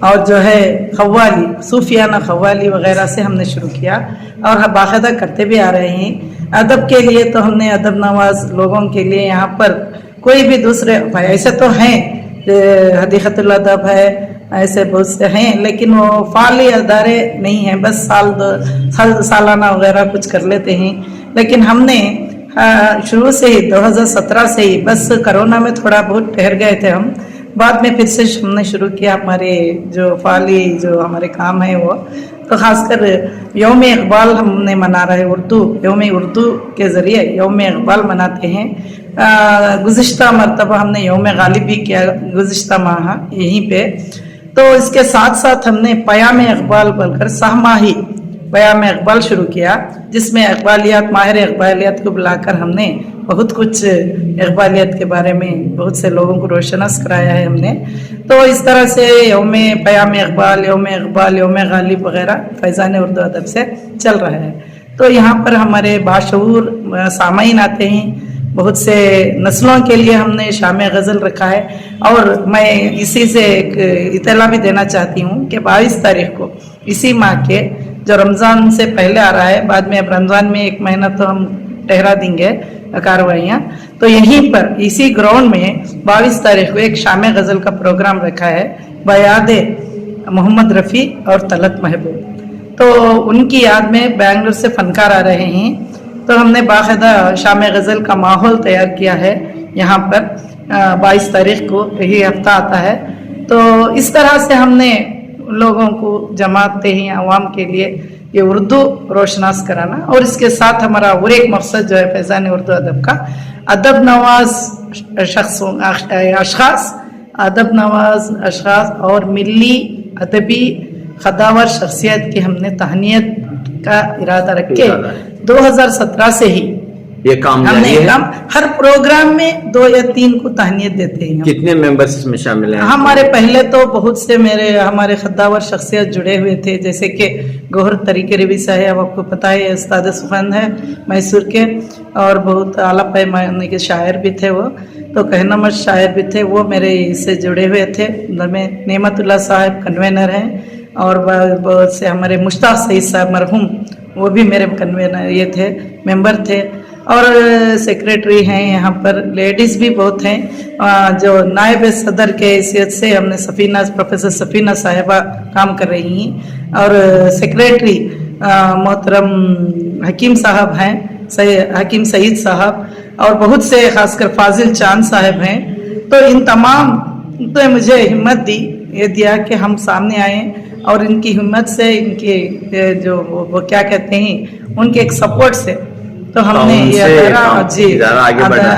اور جو ہے قوالی صوفیانہ قوالی وغیرہ سے ہم نے شروع کیا اور باقاعدہ کرتے بھی آ رہے ہیں. ادب کے لیے تو ہم نے ادب نواز لوگوں کے لیے یہاں پر کوئی بھی دوسرے ایسے تو ہیں, حدیقۃ الادب ہے, ایسے بہت سے ہیں, لیکن وہ فعالی ادارے نہیں ہیں, بس سالانہ وغیرہ کچھ کر لیتے ہیں. لیکن ہم نے شروع سے ہی 2017 سے ہی, بس کرونا میں تھوڑا بہت ٹھہر گئے تھے ہم, بعد میں پھر سے ہم نے شروع کیا ہمارے جو فعالی جو ہمارے کام ہیں وہ. تو خاص کر یوم اقبال ہم نے منا رہے اردو, یوم اردو کے ذریعے یوم اقبال مناتے ہیں. گزشتہ مرتبہ ہم نے یوم غالب بھی کیا گزشتہ ماہ یہیں پہ. تو اس کے ساتھ ساتھ ہم نے پیام اقبال بول کر سہ ماہی پیام اقبال شروع کیا, جس میں اقبالیات ماہر اقبالیات کو بلا کر ہم نے بہت کچھ اقبالیات کے بارے میں بہت سے لوگوں کو روشناس کرایا ہے ہم نے. تو اس طرح سے یوم پیام اقبال, یوم غالب وغیرہ فیضان اردو ادب سے چل رہا ہے. تو یہاں پر ہمارے باشعور سامعین آتے ہیں, بہت سے نسلوں کے لیے ہم نے شام غزل رکھا ہے. اور میں اسی سے ایک اطلاع بھی دینا چاہتی ہوں کہ 22 تاریخ کو اسی ماہ کے جو رمضان سے پہلے آ رہا ہے, بعد میں اب رمضان میں 1 مہینہ تو ہم ٹھہرا دیں گے کارروائیاں, تو یہیں پر اسی گراؤنڈ میں 22 تاریخ کو ایک شام غزل کا پروگرام رکھا ہے بیاد محمد رفیع اور طلعت محبوب. تو ان کی یاد میں بنگلور سے فنکار آ رہے ہیں, تو ہم نے باقاعدہ شام غزل کا ماحول تیار کیا ہے یہاں پر. 22 تاریخ کو یہی ہفتہ آتا ہے. تو اس طرح سے ہم نے لوگوں کو جماتے ہیں عوام کے لیے یہ اردو روشناس کرانا. اور اس کے ساتھ ہمارا اور ایک مقصد جو ہے فیضان اردو ادب کا, ادب نواز اشخاص اور ملی ادبی قداور شخصیت کی ہم نے تہنیت کا ارادہ رکھ کے 2017 سے ہی یہ کام ہم نے جاری ہے. ہر پروگرام میں 2 یا 3 کو تہنیت دیتے ہیں. کتنے ممبرز اس میں شامل ہیں؟ ہمارے پہلے تو بہت سے ہمارے خداور شخصیت جڑے ہوئے تھے, جیسے کہ گوہر طریق ربی صاحب, آپ کو پتہ ہے استاد سخن ہے میسور کے, اور بہت اعلیٰ پیمانے کے شاعر بھی تھے وہ, تو کہنامت شاعر بھی تھے, وہ میرے اس سے جڑے ہوئے تھے. نعمت اللہ صاحب کنوینر ہیں, اور بہت سے ہمارے مشتاق سعید صاحب مرحوم, وہ بھی میرے کنوینر یہ تھے, ممبر تھے. اور سیکریٹری ہیں یہاں پر, لیڈیز بھی بہت ہیں. جو نائب صدر کے حیثیت سے ہم نے پروفیسر سفینہ صاحبہ کام کر رہی ہیں, اور سیکریٹری محترم حکیم صاحب ہیں, حکیم سعید صاحب, اور بہت سے خاص کر فاضل چاند صاحب ہیں. تو ان تمام نے مجھے ہمت دی, یہ دیا کہ ہم سامنے آئیں, اور ان کی ہمت سے, ان کی جو وہ کیا کہتے ہیں, ان کے ایک سپورٹ سے تو ہم نے یہ ادارہ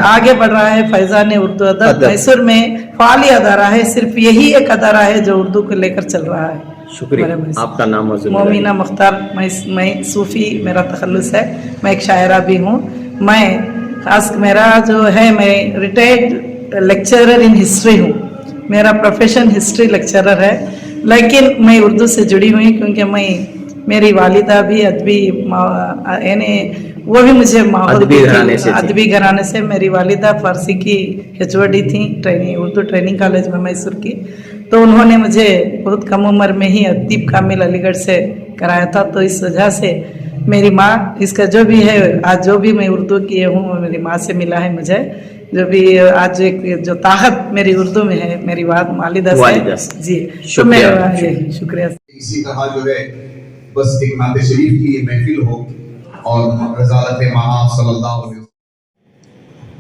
آگے بڑھ رہا ہے. فیضان اردو ادب میسور میں فعالی ادارہ ہے, صرف یہی ایک ادارہ ہے جو اردو کو لے کر چل رہا ہے. شکریہ. آپ کا نام؟ مومنہ مختار. میں صوفی میرا تخلص ہے, میں ایک شاعرہ بھی ہوں. میں خاص میرا جو ہے, میں ریٹائرڈ لیکچرر ان ہسٹری ہوں, میرا پروفیشن ہسٹری لیکچرر ہے. لیکن میں اردو سے جڑی ہوئی کیونکہ میری والدہ بھی ادبی, یعنی وہ بھی مجھے ادبی گھرانے سے. میری والدہ فارسی کی HOD تھیں, اردو ٹریننگ کالج میں میسور کی. تو انہوں نے مجھے بہت کم عمر میں ہی ادیب کامل علی گڑھ سے کرایا تھا. تو اس وجہ سے میری ماں, اس کا جو بھی ہے آج جو بھی میں اردو کیے ہوں وہ میری ماں سے ملا ہے مجھے. جو بھی آج جو طاقت میری اردو میں ہے میری والدہ سے. جی شکریہ. اسی طرح جو ہے بس ایک نعت شریف کی یہ محفل ہو اور رسالت ماہ صلی اللہ علیہ وسلم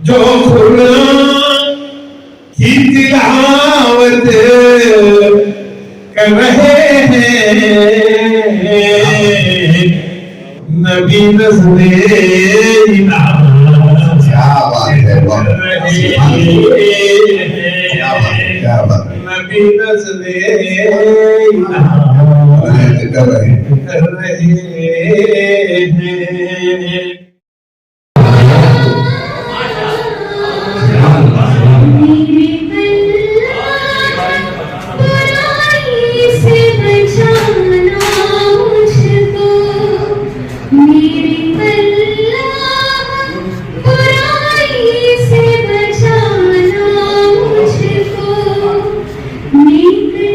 جو قرآن کی تلاوت کر رہے ہیں نبی نزل انعام کیا بات ہے, نبی نزل انعام کر رہے ہیں.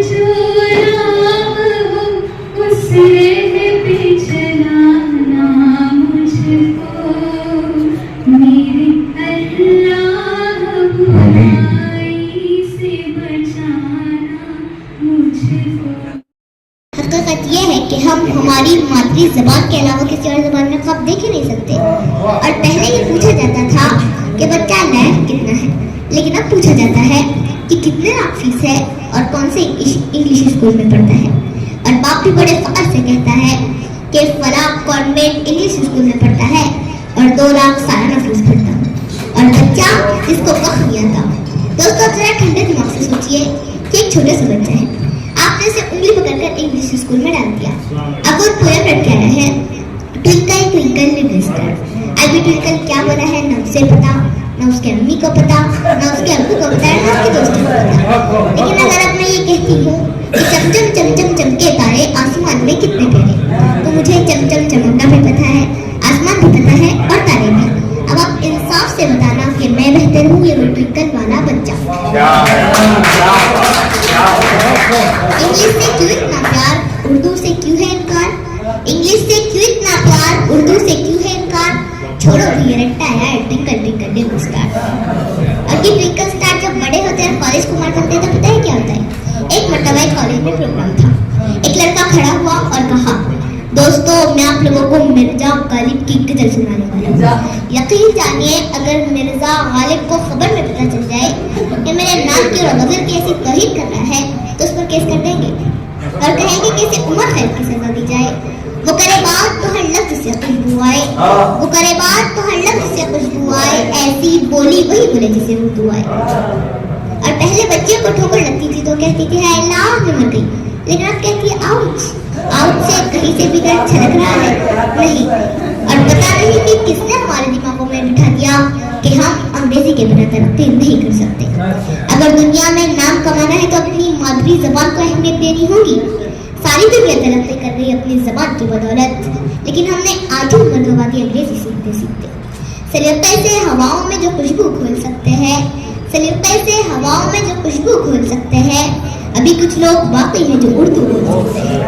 جو زبان کے علاوہ کسی اور زبان میں خواب دیکھ ہی نہیں سکتے. اور پہلے یہ پوچھا جاتا تھا کہ بچہ لائق کتنا ہے, لیکن اب پوچھا جاتا ہے کہ کتنے لاکھ فیس ہے اور کون سے انگلش اسکول میں پڑھتا ہے. اور باپ بھی بڑے فخر سے کہتا ہے کہ فلاں کانوینٹ انگلش اسکول میں پڑھتا ہے اور 2 لاکھ سالانہ فیس بھرتا ہوں. اور بچہ جس کو وقت دیا تھا, دوستوں ذرا ٹھنڈے دماغ سے سوچیے کہ ایک چھوٹے سے بچہ ہے, آپ نے اسے انگلی پکڑ کر انگلش اسکول میں ڈال دیا. اب وہ پوئم رٹ کے آیا ہے, ٹوئنکل ٹوئنکل لٹل اسٹار. ابھی ٹوئنکل کیا بنا ہے نہ اسے پتا, نہ اس کے امی کو پتا, نہ اس کے ابو کو پتا, نہ اس کے دوستوں کو پتا. لیکن اگر اب میں یہ کہتی ہوں کہ چم چم چم چم چمکے تارے آسمان میں کتنے پیارے, تو مجھے چم چم چمکنا بھی پتا ہے, آسمان بھی پتا ہے اور تارے بھی. اب آپ انصاف سے بتانا کہ میں بہتر ہوں یا وہ ٹوئنکل والا بچہ. انگلش سے کیوں اتنا پیار, اردو سے کیوں ہے انکار. انگلش سے کیوں اتنا پیار, اردو سے کیوں ہے انکار. چھوڑو بھی یہ رٹا ہے ٹوئنکل ٹوئنکل لٹل اسٹار. اور یہ ٹوئنکل اسٹار جب بڑے ہوتے ہیں کالج کو مار کرتے ہیں تو پتہ ہے کیا ہوتا ہے. ایک مرتبہ ایک کالج میں پروگرام تھا, ایک لڑکا کھڑا ہوا اور کہا, دوستو میں آپ لوگوں کو مرزا غالب کی غزل سنانے والا ہوں. یقین جانیے اگر مرزا غالب کو خبر میں پتہ چل جائے کہ میرے نام کی اور غزل کی ایسی توہین کر رہا ہے تو اس پر کیس کر دیں گے اور کہیں گے کہ اسے عمر قید کی سزا دی جائے. وہ کرے بات تو ہر لفظ سے خوشبو آئے, وہ کرے بات تو ہر لفظ سے خوشبو آئے, ایسی بولی وہی بولے جسے اردو آئے. اور پہلے بچے کو ٹھوکر لگتی تھی تو کہتی تھی ہے اللہ میں مر گئی, لیکن اب کہتی ہے آؤچ. آؤچ سے کہیں سے بھی درد چھلک رہا ہے نہیں. اور پتا نہیں کہ کس نے ہمارے دماغوں میں بٹھا دیا کہ ہم انگریزی کے بنا ترقی نہیں کر سکتے. اگر دنیا میں نام کمانا ہے تو اپنی مادری زبان کو اہمیت دینی ہوگی. ساری دنیا ترقی کر رہی ہے اپنی زبان کی بدولت, لیکن ہم نے آدھی عمر گوا دی انگریزی سیکھتے سیکھتے. سلیقے سے ہواؤں میں جو خوشبو کھول سکتے ہیں, سلیقے سے ہواؤں میں جو خوشبو کھول سکتے ہیں, ابھی کچھ لوگ واقعی ہیں جو اردو بول سکتے ہیں.